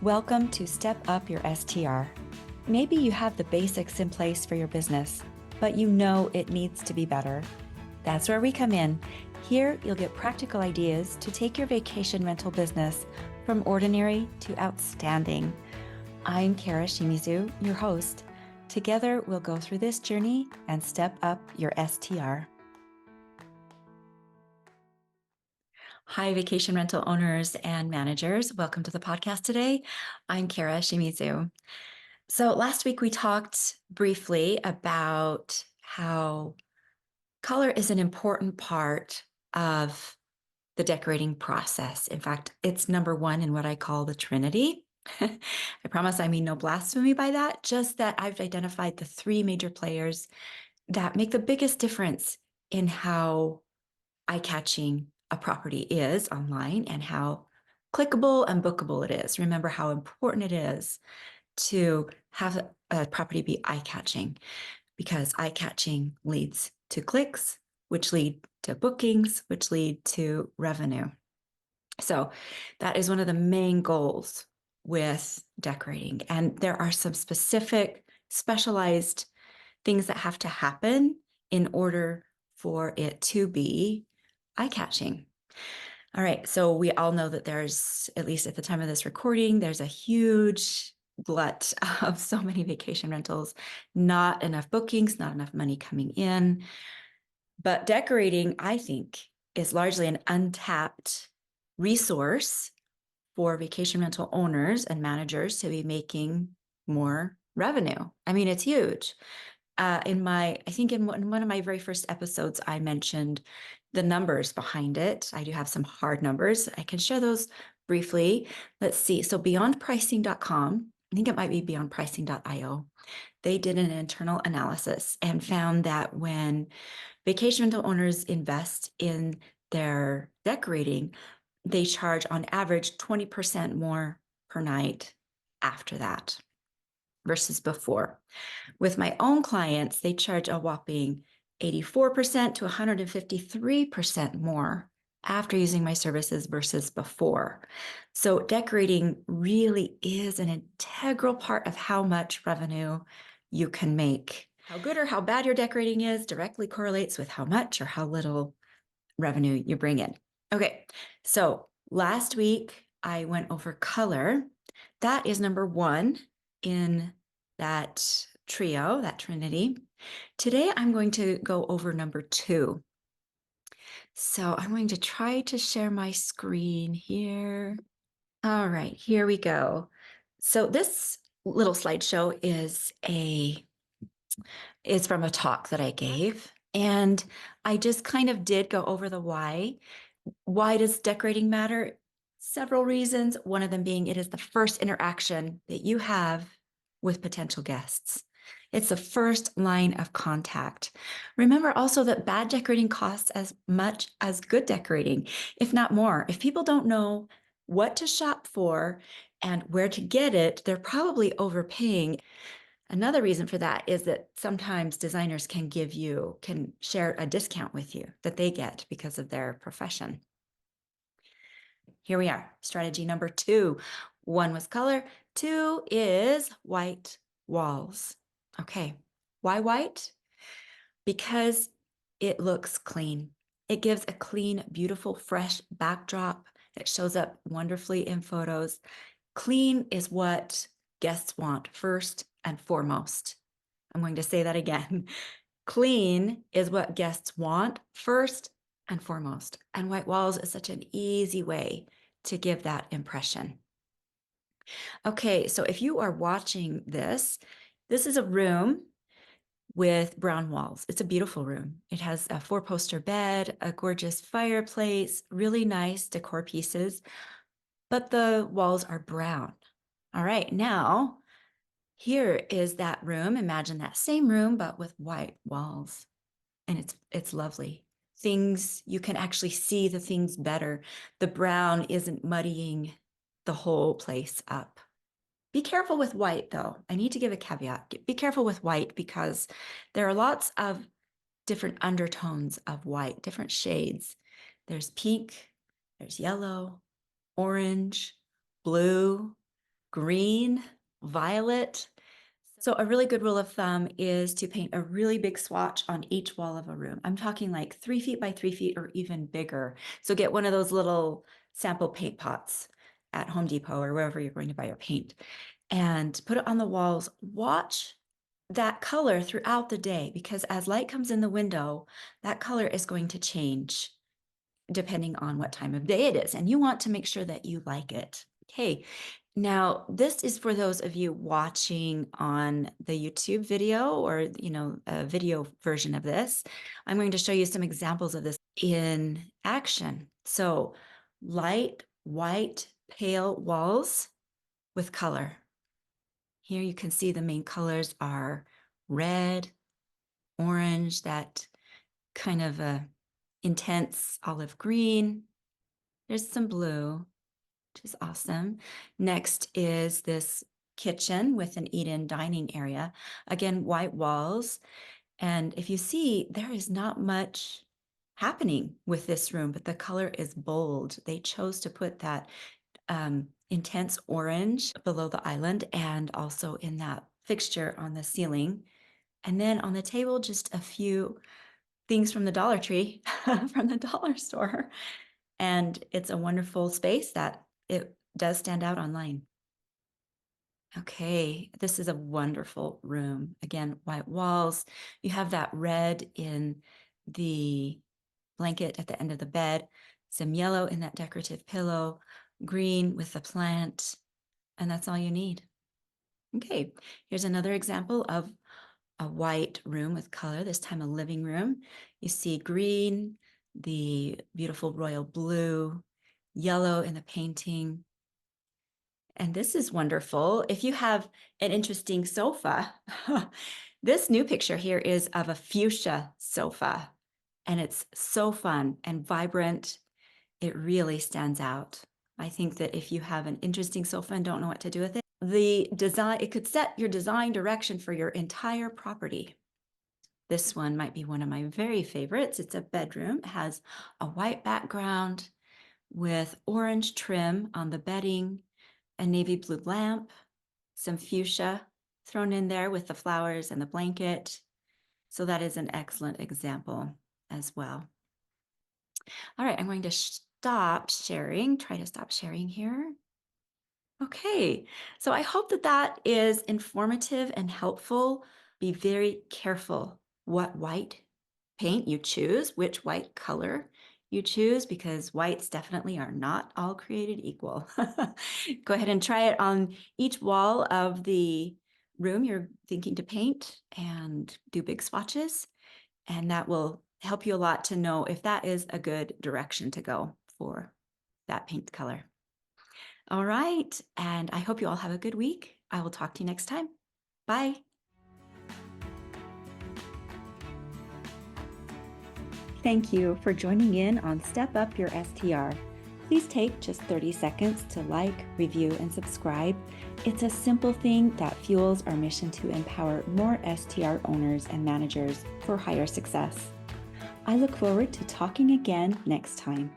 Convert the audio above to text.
Welcome to Step Up Your STR. Maybe you have the basics in place for your business, but you know it needs to be better. That's where we come in. Here, you'll get practical ideas to take your vacation rental business from ordinary to outstanding. I'm Kara Shimizu, your host. Together, we'll go through this journey and step up your STR. Hi, vacation rental owners and managers. Welcome to the podcast today. I'm Kara Shimizu. So last week we talked briefly about how color is an important part of the decorating process. In fact, it's number one in what I call the Trinity. I promise I mean no blasphemy by that, just that I've identified the three major players that make the biggest difference in how eye-catching a property is online and how clickable and bookable it is. Remember how important it is to have a property be eye-catching, because eye-catching leads to clicks, which lead to bookings, which lead to revenue. So that is one of the main goals with decorating. And there are some specific, specialized things that have to happen in order for it to be eye-catching. All right, so we all know that there's, at least at the time of this recording, there's a huge glut of so many vacation rentals, not enough bookings, not enough money coming in. But decorating, I think, is largely an untapped resource for vacation rental owners and managers to be making more revenue. I mean, it's huge. I think in one of my very first episodes, I mentioned the numbers behind it. I do have some hard numbers. I can share those briefly. Let's see. So beyondpricing.com, I think it might be beyondpricing.io. They did an internal analysis and found that when vacation rental owners invest in their decorating, they charge on average 20% more per night after that versus before. With my own clients, they charge a whopping 84% to 153% more after using my services versus before. So decorating really is an integral part of how much revenue you can make. How good or how bad your decorating is directly correlates with how much or how little revenue you bring in. Okay, so last week I went over color. That is number one in that trio, that Trinity. Today, I'm going to go over number two. So I'm going to try to share my screen here. All right, here we go. So this little slideshow is from a talk that I gave. And I just kind of did go over the why. Why does decorating matter? Several reasons. One of them being it is the first interaction that you have with potential guests. It's the first line of contact. Remember also that bad decorating costs as much as good decorating, if not more. If people don't know what to shop for and where to get it, they're probably overpaying. Another reason for that is that sometimes designers can share a discount with you that they get because of their profession. Here we are, strategy number two. One was color, two is white walls. Okay, why white? Because it looks clean. It gives a clean, beautiful, fresh backdrop that shows up wonderfully in photos. Clean is what guests want first and foremost. I'm going to say that again. Clean is what guests want first and foremost. And white walls is such an easy way to give that impression. Okay, so if you are watching this, this is a room with brown walls. It's a beautiful room. It has a four-poster bed, a gorgeous fireplace, really nice decor pieces, but the walls are brown. All right, now here is that room. Imagine that same room, but with white walls. And it's lovely. Things, you can actually see the things better. The brown isn't muddying the whole place up. Be careful with white, though. I need to give a caveat. Be careful with white because there are lots of different undertones of white, different shades. There's pink, there's yellow, orange, blue, green, violet. So a really good rule of thumb is to paint a really big swatch on each wall of a room. I'm talking like 3 feet by 3 feet or even bigger. So get one of those little sample paint pots at Home Depot or wherever you're going to buy your paint and put it on the walls. Watch that color throughout the day, because as light comes in the window, that color is going to change depending on what time of day it is. And you want to make sure that you like it. Okay. Now, this is for those of you watching on the YouTube video or, a video version of this. I'm going to show you some examples of this in action. So light, white, pale walls with color. Here you can see the main colors are red, orange, that kind of a intense olive green. There's some blue, which is awesome. Next is this kitchen with an eat-in dining area. Again, white walls. And if you see, there is not much happening with this room, but the color is bold. They chose to put that intense orange below the island and also in that fixture on the ceiling. And then on the table, just a few things from the Dollar Tree, from the dollar store. And it's a wonderful space that it does stand out online. Okay, this is a wonderful room. Again, white walls. You have that red in the blanket at the end of the bed, some yellow in that decorative pillow, green with the plant, and that's all you need. Okay, here's another example of a white room with color, this time a living room. You see green, the beautiful royal blue, yellow in the painting. And this is wonderful. If you have an interesting sofa, this new picture here is of a fuchsia sofa, and it's so fun and vibrant. It really stands out. I think that if you have an interesting sofa and don't know what to do with it, the design, it could set your design direction for your entire property. This one might be one of my very favorites. It's a bedroom. It has a white background with orange trim on the bedding, a navy blue lamp, some fuchsia thrown in there with the flowers and the blanket. So that is an excellent example as well. All right, I'm going to stop sharing, try to stop sharing here. Okay, so I hope that that is informative and helpful. Be very careful what white paint you choose, which white color you choose, because whites definitely are not all created equal. Go ahead and try it on each wall of the room you're thinking to paint and do big swatches, and that will help you a lot to know if that is a good direction to go for that paint color. All right, and I hope you all have a good week. I will talk to you next time. Bye. Thank you for joining in on Step Up Your STR. Please take just 30 seconds to like, review, and subscribe. It's a simple thing that fuels our mission to empower more STR owners and managers for higher success. I look forward to talking again next time.